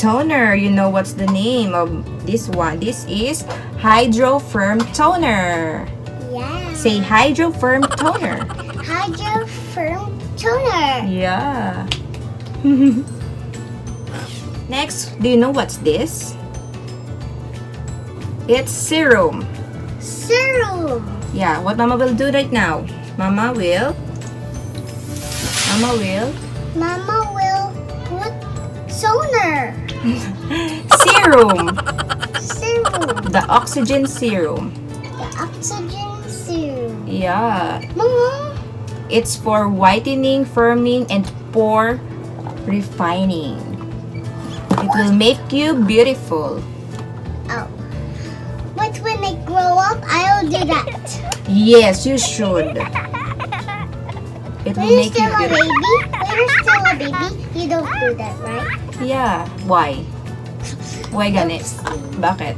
toner. You know what's the name of this one? This is Hydro Firm Toner. Yeah. Say Hydro Firm Toner. Hydro Firm Toner. Yeah. Next, do you know what's this? It's serum. Serum. Yeah, what Mama will do right now? Mama will put toner. Serum. Serum. The oxygen serum. The oxygen serum. Yeah. Mama. It's for whitening, firming, and pore refining. It will make you beautiful. Oh. But when I grow up, I'll do that. Yes, you should. It will When you're make you still a beautiful. baby, you don't do that, right? Yeah. Why? Why ganit? Bakit?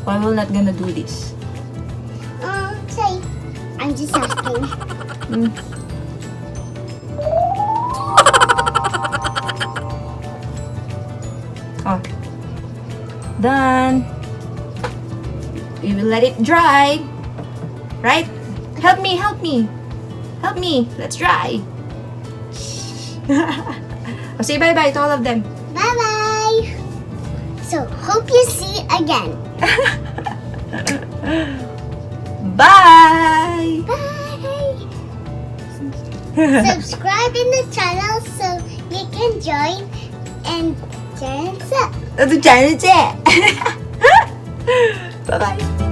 Why will not gonna do this? Say, I'm just asking. Hmm. Oh. Done. We will let it dry. Right? Help me, help me. Help me. Let's dry. Oh, say bye-bye to all of them. Bye-bye. So, hope you see again. Bye! Bye. Subscribe in the channel so you can join and turn up. Bye-bye.